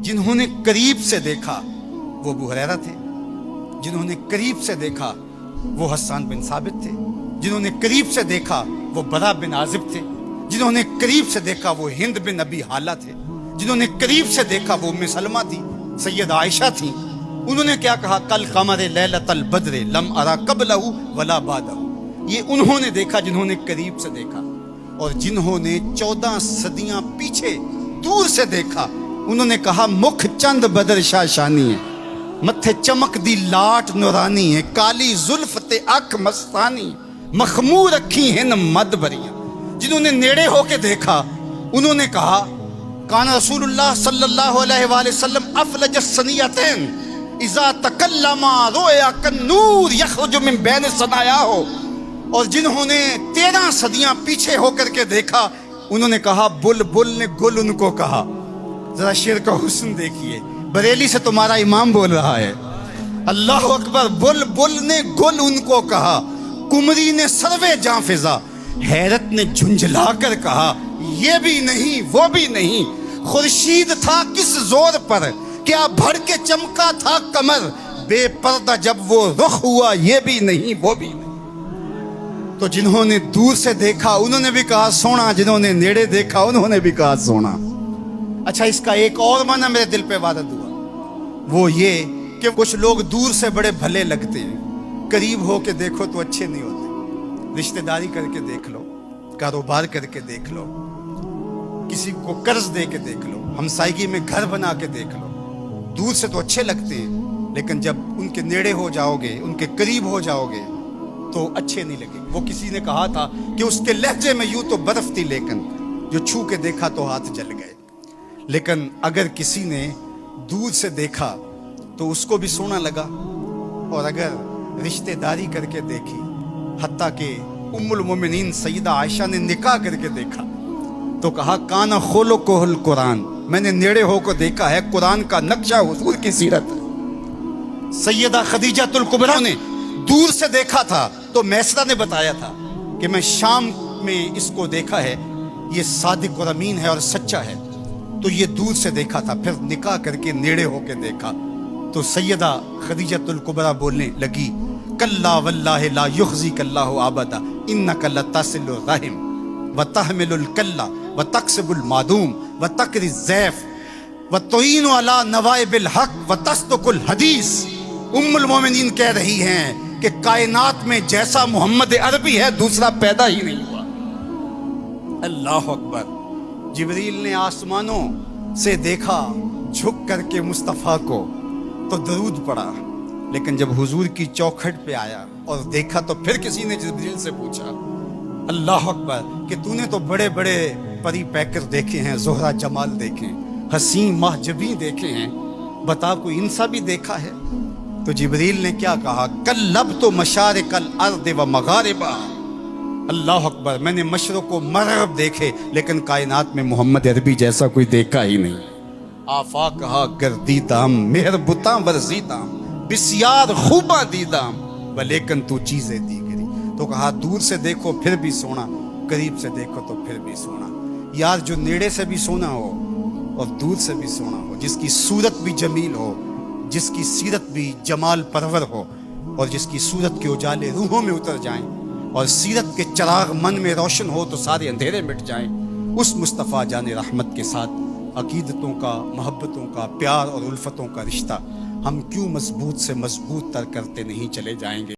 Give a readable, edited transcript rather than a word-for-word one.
جنہوں نے قریب سے دیکھا وہ ابو ہریرہ تھے، جنہوں نے قریب سے دیکھا وہ حسان بن ثابت تھے، جنہوں نے قریب سے دیکھا وہ برا بن عازب تھے، جنہوں نے قریب سے دیکھا وہ ہند بن ابی حالہ تھے، جنہوں نے قریب سے دیکھا وہ ام سلمہ تھی، سیدہ عائشہ تھیں۔ انہوں نے کیا کہا؟ کل قمر لیلۃ البدر لم ارا قبلہ ولا بعدہ۔ یہ انہوں نے دیکھا جنہوں نے قریب سے دیکھا، اور جنہوں نے 14 صدیاں پیچھے دور سے دیکھا انہوں نے کہا مکھ چند بدر شاہ شانی ہے، متھے چمک دی لاٹ نورانی ہے، کالی زلف تے اکھ مستانی، مخمور رکھی ہیں مد بریاں۔ جنہوں نے نیڑے ہو کے دیکھا انہوں نے کہا کان رسول اللہ صلی اللہ علیہ وآلہ وسلم افلج الثنیتین اذا تکلم رؤیا کالنور یخرج من بین ثنایاہ۔ اور جنہوں نے 13 صدیاں پیچھے ہو کر کے دیکھا انہوں نے کہا بلبل نے گل ان کو کہا۔ ذرا شعر کا حسن دیکھیے، بریلی سے تمہارا امام بول رہا ہے، اللہ اکبر۔ بلبل نے گل ان کو کہا، کمری نے سروے جاں فضا، حیرت نے جھنجھلا کر کہا یہ بھی نہیں وہ بھی نہیں۔ خورشید تھا کس زور پر، کیا بھڑ کے چمکا تھا کمر، بے پردہ جب وہ رخ ہوا یہ بھی نہیں وہ بھی نہیں۔ تو جنہوں نے دور سے دیکھا انہوں نے بھی کہا سونا، جنہوں نے نیڑے دیکھا انہوں نے بھی کہا سونا۔ اچھا، اس کا ایک اور معنی میرے دل پہ وارد ہوا، وہ یہ کہ کچھ لوگ دور سے بڑے بھلے لگتے ہیں، قریب ہو کے دیکھو تو اچھے نہیں ہوتے۔ رشتہ داری کر کے دیکھ لو، کاروبار کر کے دیکھ لو، کسی کو قرض دے کے دیکھ لو، ہمسائیگی میں گھر بنا کے دیکھ لو، دور سے تو اچھے لگتے ہیں لیکن جب ان کے نیڑے ہو جاؤ گے، ان کے قریب ہو جاؤ گے تو اچھے نہیں لگے۔ وہ کسی نے کہا تھا کہ اس کے لہجے میں یوں تو برف تھی لیکن جو چھو کے دیکھا تو ہاتھ جل گئے۔ لیکن اگر کسی نے دور سے دیکھا تو اس کو بھی سونا لگا، اور اگر رشتہ داری کر کے دیکھی، حتیٰ کہ ام المومنین سیدہ عائشہ نے نکاح کر کے دیکھا تو کہا کانا خلقہ القرآن، میں نے نیڑے ہو کو دیکھا ہے قرآن کا نقشہ حضور کی سیرت ہے۔ سیدہ خدیجہ الکبریٰ نے دور سے دیکھا تھا تو میسرہ نے بتایا تھا کہ میں شام میں اس کو دیکھا ہے، یہ صادق اور امین ہے اور سچا ہے، تو یہ دور سے دیکھا تھا۔ پھر نکاح کر کے نیڑے ہو کے دیکھا تو سیدہ خدیجہ الکبریٰ بولنے لگی کلا واللہ لا یخزیک اللہ ابدا انک لتصل الرحم وتحمل الکلہ وتکسب المعدوم وتقری الضیف وتعین علی نوائب الحق وتصدق الحدیث۔ ام المومنین کہہ رہی ہیں کہ کائنات میں جیسا محمد عربی ہے دوسرا پیدا ہی نہیں ہوا۔ اللہ اکبر۔ جبریل نے آسمانوں سے دیکھا جھک کر کے مصطفیٰ کو تو درود پڑھا، لیکن جب حضور کی چوکھٹ پہ آیا اور دیکھا تو پھر کسی نے جبریل سے پوچھا اللہ اکبر کہ تو نے تو بڑے بڑے پری پیکر دیکھے ہیں، زہرہ جمال دیکھے ہیں، حسین محجبین دیکھے ہیں، بتا کوئی انسا بھی دیکھا ہے؟ تو جبریل نے کیا کہا کلبت مشارق الارض و مغاربہ۔ اللہ اکبر، میں نے مشرق و مغرب دیکھے لیکن کائنات میں محمد عربی جیسا کوئی دیکھا ہی نہیں۔ آفاق کہا گردیدام مہر بتاں ورزیدام بسیار خوباں دیدام ولیکن تو چیزیں دیگری۔ تو کہا دور سے دیکھو پھر بھی سونا، قریب سے دیکھو تو پھر بھی سونا۔ یار جو نیڑے سے بھی سونا ہو اور دور سے بھی سونا ہو، جس کی صورت بھی جمیل ہو، جس کی سیرت بھی جمال پرور ہو، اور جس کی صورت کے اجالے روحوں میں اتر جائیں اور سیرت کے چراغ من میں روشن ہو تو سارے اندھیرے مٹ جائیں، اس مصطفیٰ جان رحمت کے ساتھ عقیدتوں کا، محبتوں کا، پیار اور الفتوں کا رشتہ ہم کیوں مضبوط سے مضبوط تر کرتے نہیں چلے جائیں گے؟